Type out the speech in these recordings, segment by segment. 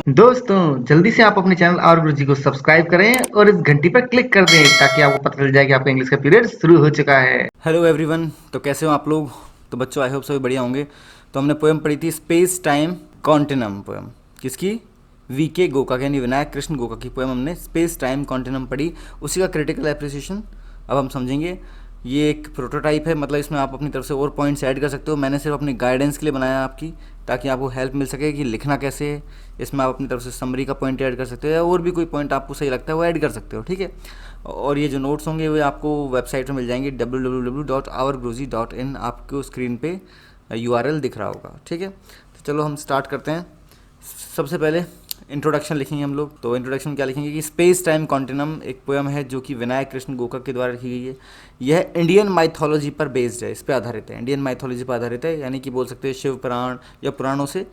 दोस्तों जल्दी से आप अपने चैनल और गुरुजी को सब्सक्राइब करें और इस घंटी पर क्लिक कर दें ताकि आपको पता चल जाए कि आपका इंग्लिश का पीरियड शुरू हो चुका है। Hello everyone. तो कैसे हो आप लोग? तो बच्चों आई होप सभी बढ़िया होंगे। तो हमने पोएम पढ़ी थी स्पेस टाइम कॉन्टिनम पोएम। किसकी? वीके गोका यानी विनायक कृष्ण गोका की पोएम हमने स्पेस टाइम कॉन्टिनम पढ़ी। उसी का क्रिटिकल एप्रिसिएशन अब हम समझेंगे। ये एक प्रोटोटाइप है, मतलब इसमें आप अपनी तरफ से और पॉइंट्स ऐड कर सकते हो। मैंने सिर्फ अपनी गाइडेंस के लिए बनाया आपकी, ताकि आपको हेल्प मिल सके कि लिखना कैसे है। इसमें आप अपनी तरफ से समरी का पॉइंट ऐड कर सकते हो या और भी कोई पॉइंट आपको सही लगता है वो ऐड कर सकते हो, ठीक है। और ये जो नोट्स होंगे वो आपको वेबसाइट में मिल जाएंगे www.ourguruji.in। आपको स्क्रीन पे URL दिख रहा होगा, ठीक है। तो चलो हम स्टार्ट करते हैं। सबसे पहले इंट्रोडक्शन लिखेंगे हम लोग। तो इंट्रोडक्शन क्या लिखेंगे कि स्पेस टाइम कॉन्टिनम एक पोएम है जो कि विनायक कृष्ण गोका के द्वारा लिखी गई है। यह इंडियन माइथोलॉजी पर बेस्ड है, इस पर आधारित है, इंडियन माइथोलॉजी पर आधारित है, यानी कि बोल सकते हैं शिव पुराण या पुराणों से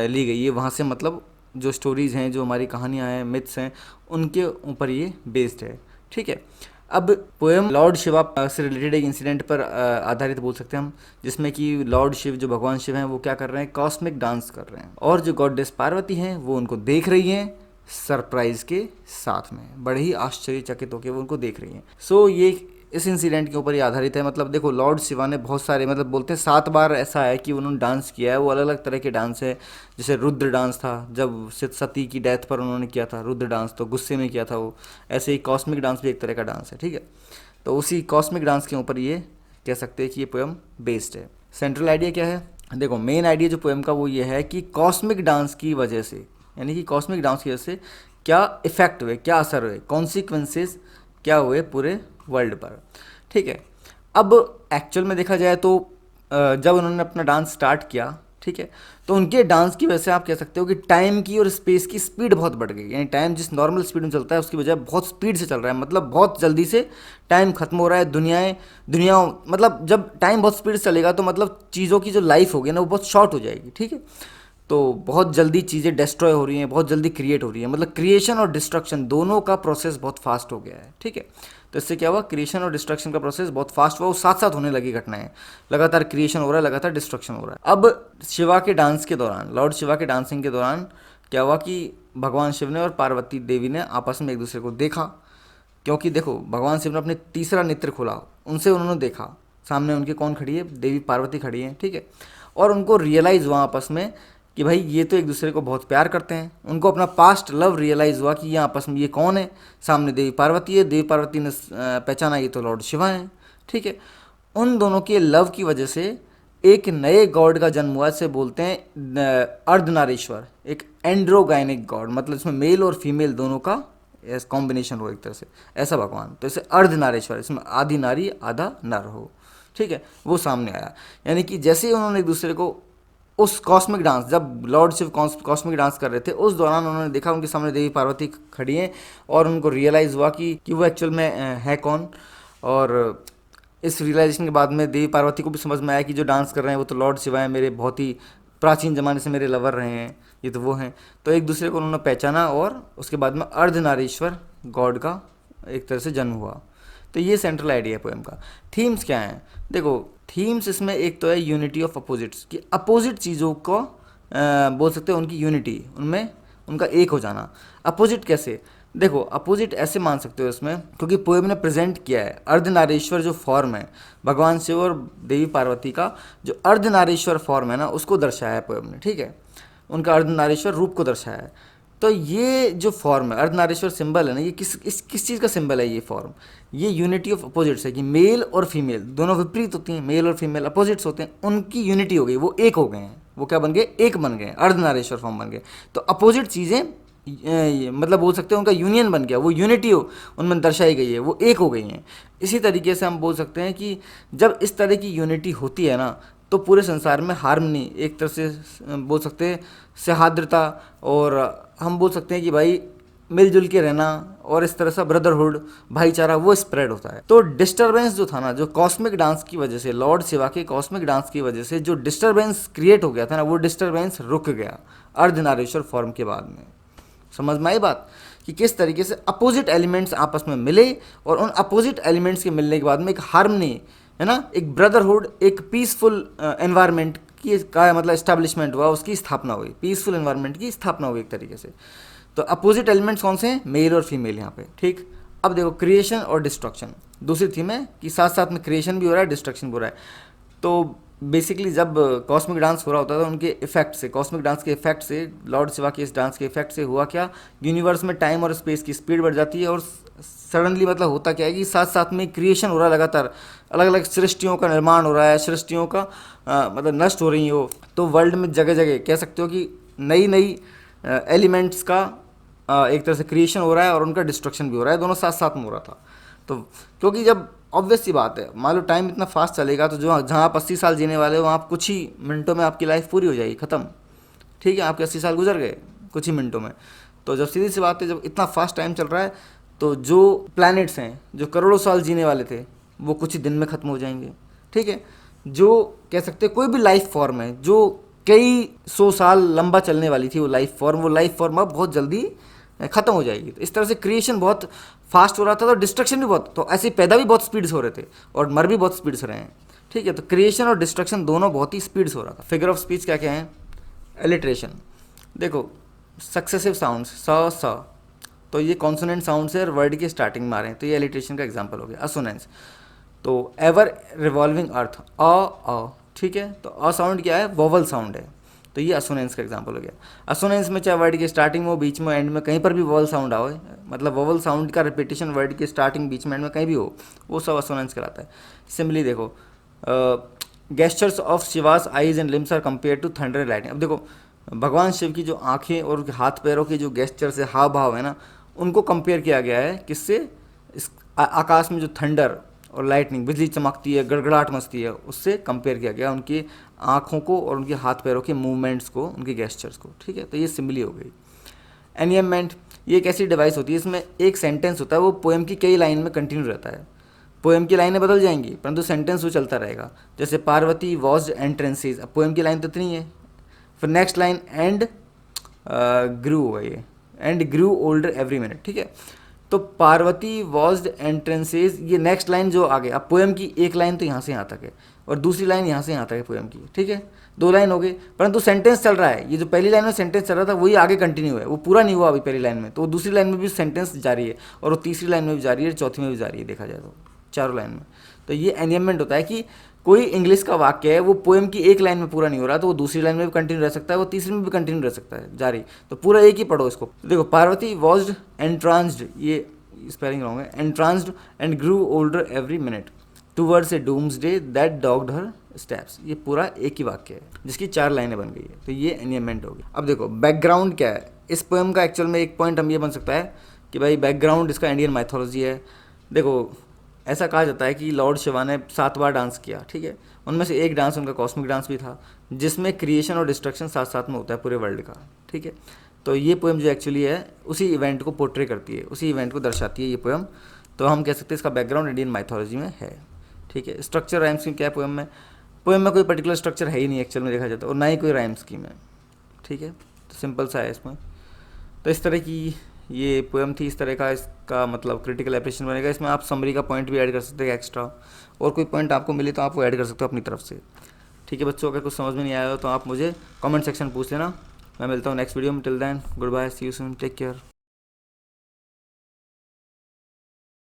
ली गई है। वहाँ से मतलब जो स्टोरीज़ हैं, जो हमारी कहानियाँ हैं, मिथ्स हैं, उनके ऊपर ये बेस्ड है, ठीक है। अब पोएम लॉर्ड शिवा से रिलेटेड एक इंसिडेंट पर आधारित बोल सकते हैं हम, जिसमें कि लॉर्ड शिव, जो भगवान शिव हैं, वो क्या कर रहे हैं, कॉस्मिक डांस कर रहे हैं, और जो गॉडेस पार्वती हैं वो उनको देख रही हैं सरप्राइज के साथ में, बड़े ही आश्चर्यचकित होकर वो उनको देख रही हैं। सो ये इस इंसिडेंट के ऊपर ही आधारित है। मतलब देखो, लॉर्ड शिवा ने बहुत सारे, मतलब बोलते हैं 7 बार ऐसा है कि उन्होंने डांस किया है। वो अलग अलग तरह के डांस है। जैसे रुद्र डांस था, जब सती की डेथ पर उन्होंने किया था रुद्र डांस, तो गुस्से में किया था वो। ऐसे ही कॉस्मिक डांस भी एक तरह का डांस है, ठीक है। तो उसी कॉस्मिक डांस के ऊपर ये कह सकते हैं कि ये पोएम बेस्ड है। सेंट्रल आइडिया क्या है? देखो, मेन आइडिया जो पोएम का वो ये है कि कॉस्मिक डांस की वजह से, यानी कि कॉस्मिक डांस की वजह से क्या इफेक्ट हुए, क्या असर हुए, कॉन्सिक्वेंसेस क्या हुए पूरे वर्ल्ड पर, ठीक है। अब एक्चुअल में देखा जाए तो जब उन्होंने अपना डांस स्टार्ट किया, ठीक है, तो उनके डांस की वजह से आप कह सकते हो कि टाइम की और स्पेस की स्पीड बहुत बढ़ गई। यानी टाइम जिस नॉर्मल स्पीड में चलता है उसकी बजाय बहुत स्पीड से चल रहा है, मतलब बहुत जल्दी से टाइम खत्म हो रहा है। दुनिया मतलब जब टाइम बहुत स्पीड से चलेगा तो मतलब चीज़ों की जो लाइफ होगी ना वो बहुत शॉर्ट हो जाएगी, ठीक है। तो बहुत जल्दी चीज़ें डिस्ट्रॉय हो रही हैं, बहुत जल्दी क्रिएट हो रही है, मतलब क्रिएशन और डिस्ट्रक्शन दोनों का प्रोसेस बहुत फास्ट हो गया है, ठीक है। तो इससे क्या हुआ, क्रिएशन और डिस्ट्रक्शन का प्रोसेस बहुत फास्ट हुआ, वो साथ साथ होने लगी घटनाएं। लगातार क्रिएशन हो रहा है, लगातार डिस्ट्रक्शन हो रहा है। अब शिवा के डांस के दौरान, लॉर्ड शिवा के डांसिंग के दौरान क्या हुआ कि भगवान शिव ने और पार्वती देवी ने आपस में एक दूसरे को देखा। क्योंकि देखो, भगवान शिव ने अपने तीसरा नेत्र खोला, उनसे उन्होंने देखा, सामने उनके कौन खड़ी है, देवी पार्वती खड़ी है, ठीक है। और उनको रियलाइज़ हुआ आपस में कि भाई ये तो एक दूसरे को बहुत प्यार करते हैं। उनको अपना पास्ट लव रियलाइज़ हुआ कि ये आपस में ये कौन है, सामने देवी पार्वती है, देवी पार्वती ने पहचाना ये तो लॉर्ड शिवा है, ठीक है। उन दोनों के लव की वजह से एक नए गॉड का जन्म हुआ, से बोलते हैं अर्धनारीश्वर, एक एंड्रोगाइनिक गॉड, मतलब इसमें मेल और फीमेल दोनों का कॉम्बिनेशन हो एक तरह से, ऐसा भगवान। तो इसे अर्धनारीश्वर, इसमें आधी नारी आधा नर हो, ठीक है, वो सामने आया। यानी कि जैसे ही उन्होंने एक दूसरे को उस कॉस्मिक डांस, जब लॉर्ड शिव कॉस्मिक डांस कर रहे थे, उस दौरान उन्होंने देखा उनके सामने देवी पार्वती खड़ी हैं, और उनको रियलाइज़ हुआ कि वो एक्चुअल में है कौन। और इस रियलाइजेशन के बाद में देवी पार्वती को भी समझ में आया कि जो डांस कर रहे हैं वो तो लॉर्ड शिवा है, मेरे बहुत ही प्राचीन ज़माने से मेरे लवर रहे हैं, ये तो वो हैं। तो एक दूसरे को उन्होंने पहचाना, और उसके बाद में अर्धनारीश्वर गॉड का एक तरह से जन्म हुआ। तो ये सेंट्रल आइडिया है पोएम का। थीम्स क्या हैं? देखो, थीम्स इसमें एक तो है यूनिटी ऑफ अपोजिट्स, कि अपोजिट चीज़ों को बोल सकते हैं उनकी यूनिटी, उनमें उनका एक हो जाना। अपोजिट कैसे? देखो, अपोजिट ऐसे मान सकते हो इसमें, क्योंकि पोएम ने प्रेजेंट किया है अर्धनारीश्वर जो फॉर्म है भगवान शिव और देवी पार्वती का, जो अर्धनारीश्वर फॉर्म है ना, उसको दर्शाया है पोएम ने, ठीक है। उनका अर्धनारीश्वर रूप को दर्शाया है। तो ये जो फॉर्म है, अर्धनारीश्वर सिंबल है ना, ये किस चीज़ का सिंबल है ये फॉर्म? ये यूनिटी ऑफ अपोजिट्स है, कि मेल और फीमेल दोनों विपरीत होती हैं, मेल और फीमेल अपोजिट्स होते हैं, उनकी यूनिटी हो गई, वो एक हो गए हैं। वो क्या बन गए? एक बन गए, अर्धनारीश्वर फॉर्म बन गए। तो अपोजिट चीज़ें मतलब बोल सकते हैं उनका यूनियन बन गया, वो यूनिटी हो उनमें दर्शाई गई है, वो एक हो गई हैं। इसी तरीके से हम बोल सकते हैं कि जब इस तरह की यूनिटी होती है ना, तो पूरे संसार में हार्मनी, एक तरह से बोल सकते हैं सौहार्द्रता, और हम बोल सकते हैं कि भाई मिलजुल के रहना, और इस तरह से ब्रदरहुड, भाईचारा, वो स्प्रेड होता है। तो डिस्टर्बेंस जो था ना, जो कॉस्मिक डांस की वजह से, लॉर्ड शिवा के कॉस्मिक डांस की वजह से जो डिस्टर्बेंस क्रिएट हो गया था ना, वो डिस्टर्बेंस रुक गया अर्धनारीश्वर फॉर्म के बाद में। समझ में आई बात कि किस तरीके से अपोजिट एलिमेंट्स आपस में मिले, और उन अपोजिट एलिमेंट्स के मिलने के बाद में एक हार्मनी है ना, एक ब्रदरहुड, एक पीसफुल एनवायरनमेंट की का मतलब इस्टेब्लिशमेंट हुआ, उसकी स्थापना हुई, पीसफुल एनवायरनमेंट की स्थापना हुई एक तरीके से। तो अपोजिट एलिमेंट्स कौन से हैं, मेल और फीमेल यहाँ पे, ठीक। अब देखो क्रिएशन और डिस्ट्रक्शन दूसरी थीम है कि साथ साथ में क्रिएशन भी हो रहा है, डिस्ट्रक्शन भी हो रहा है। तो बेसिकली जब कॉस्मिक डांस हो रहा होता था, उनके इफेक्ट से, कॉस्मिक डांस के इफेक्ट से, लॉर्ड शिवा के इस डांस के इफेक्ट से हुआ क्या, यूनिवर्स में टाइम और स्पेस की स्पीड बढ़ जाती है और सडनली मतलब होता क्या है कि साथ साथ में क्रिएशन हो रहा है, लगातार अलग अलग सृष्टियों का निर्माण हो रहा है, सृष्टियों का मतलब नष्ट हो रही हो। तो वर्ल्ड में जगह जगह कह सकते हो कि नई नई एलिमेंट्स का एक तरह से क्रिएशन हो रहा है और उनका डिस्ट्रक्शन भी हो रहा है, दोनों साथ साथ में हो रहा था। तो क्योंकि जब ऑब्वियस सी बात है, मान लो टाइम इतना फास्ट चलेगा तो जो जहाँ आप 80 साल जीने वाले हो वहाँ आप कुछ ही मिनटों में आपकी लाइफ पूरी हो जाएगी, ख़त्म, ठीक है, आपके 80 साल गुजर गए कुछ ही मिनटों में। तो जब सीधी सी बात है, जब इतना फास्ट टाइम चल रहा है तो जो प्लैनेट्स हैं जो करोड़ों साल जीने वाले थे वो कुछ ही दिन में ख़त्म हो जाएंगे, ठीक है। जो कह सकते हैं कोई भी लाइफ फॉर्म है जो कई 100 साल लंबा चलने वाली थी, वो लाइफ फॉर्म अब बहुत जल्दी ख़त्म हो जाएगी। तो इस तरह से क्रिएशन बहुत फास्ट हो रहा था तो डिस्ट्रक्शन भी बहुत, तो ऐसे पैदा भी बहुत स्पीड से हो रहे थे और मर भी बहुत स्पीड से रहे हैं, ठीक है। तो क्रिएशन और डिस्ट्रक्शन दोनों बहुत ही स्पीड से हो रहा था। फिगर ऑफ स्पीच क्या क्या है, एलिट्रेशन, देखो सक्सेसिव साउंड्स स, तो ये कॉन्सोनेंट साउंड्स है और वर्ड की स्टार्टिंग में आ रहे हैं, तो ये एलिट्रेशन का एग्जाम्पल हो गया। असोनेंस, तो एवर रिवॉल्विंग अर्थ, अ, ठीक है। तो अ साउंड क्या है, वोवल साउंड है, तो ये असोनेंस का एग्जांपल हो गया। असोनेंस में चाहे वर्ड की स्टार्टिंग में हो, बीच में, एंड में, कहीं पर भी वोवल साउंड आओ, मतलब वोवल साउंड का रिपीटेशन वर्ड की स्टार्टिंग, बीच में, एंड में कहीं भी हो, वो सब असोनेंस कहलाता है। सिमिलरली देखो gestures of Shiva's eyes and limbs are compare to thunder and lightning. अब देखो भगवान शिव की जो आंखें और हाथ पैरों के जो गेस्चर्स है, हाव भाव है ना, उनको कंपेयर किया गया है किससे, इस आकाश में जो थंडर और लाइटनिंग, बिजली चमकती है, गड़गड़ाहट मचती है, उससे कंपेयर किया गया उनकी आँखों को और उनके हाथ पैरों के मूवमेंट्स को, उनके गेस्चर्स को, ठीक है। तो ये सिमिली हो गई। एनियमेंट, ये एक ऐसी डिवाइस होती है, इसमें एक सेंटेंस होता है, वो पोएम की कई लाइन में कंटिन्यू रहता है। पोएम की लाइनें बदल जाएंगी परंतु सेंटेंस वो चलता रहेगा। जैसे पार्वती वॉज्ड एंट्रेंसेज, अब पोएम की लाइन तो इतनी है, फिर नेक्स्ट लाइन एंड ग्रू होगा, ये and grew older every minute, ठीक है। तो पार्वती वॉज्ड एंट्रेंसेज, ये नेक्स्ट लाइन जो आगे, अब पोएम की एक लाइन तो यहाँ से यहाँ तक है और दूसरी लाइन यहाँ से यहाँ तक है पोएम की, ठीक है, 2 लाइन हो गई, परंतु सेंटेंस चल रहा है। ये जो पहली लाइन में सेंटेंस चल रहा था वही आगे कंटिन्यू है, वो पूरा नहीं हुआ अभी पहली लाइन में, तो वो दूसरी लाइन में भी सेंटेंस जारी है और वो तीसरी लाइन में भी जारी है, चौथी में भी जारी है, देखा जाए तो चारों लाइन में। तो ये एनियमेंट होता है कि कोई इंग्लिश का वाक्य है, वो पोएम की एक लाइन में पूरा नहीं हो रहा तो वो दूसरी लाइन में भी कंटिन्यू रह सकता है, वो तीसरी में भी कंटिन्यू रह सकता है जारी, तो पूरा एक ही पढ़ो इसको। देखो पार्वती वॉज्ड एंट्रांस्ड, ये स्पेलिंग रॉन्ग है, entranced and grew older every minute towards a doomsday that dogged her steps, ये पूरा एक ही वाक्य है जिसकी 4 लाइनें बन गई है, तो ये एनियमेंट होगी। अब देखो बैकग्राउंड क्या है इस पोएम का, एक्चुअल में एक पॉइंट हम ये बन सकता है कि भाई बैकग्राउंड इसका इंडियन माइथोलॉजी है। देखो ऐसा कहा जाता है कि लॉर्ड शिवा ने 7 बार डांस किया, ठीक है, उनमें से एक डांस उनका कॉस्मिक डांस भी था, जिसमें क्रिएशन और डिस्ट्रक्शन साथ साथ में होता है पूरे वर्ल्ड का, ठीक है। तो ये पोएम जो एक्चुअली है उसी इवेंट को पोर्ट्रे करती है, उसी इवेंट को दर्शाती है ये पोएम, तो हम कह सकते हैं इसका बैकग्राउंड इंडियन माइथोलॉजी में है, ठीक है। स्ट्रक्चर राइम स्कीम क्या है पोएम में कोई पर्टिकुलर स्ट्रक्चर है ही नहीं एक्चुअल में देखा जाता है, और ना ही कोई राइम स्कीम है, ठीक है, तो सिंपल सा है इसमें। तो इस तरह की ये पोएम थी, इस तरह का इसका मतलब क्रिटिकल एप्रिसिएशन बनेगा। इसमें आप समरी का पॉइंट भी ऐड कर सकते हैं एक्स्ट्रा, और कोई पॉइंट आपको मिले तो आप वो ऐड कर सकते हो अपनी तरफ से, ठीक है बच्चों। अगर कुछ समझ में नहीं आया हो तो आप मुझे कमेंट सेक्शन पूछ लेना, मैं मिलता हूँ नेक्स्ट वीडियो में। Till then goodbye, see you soon, take care.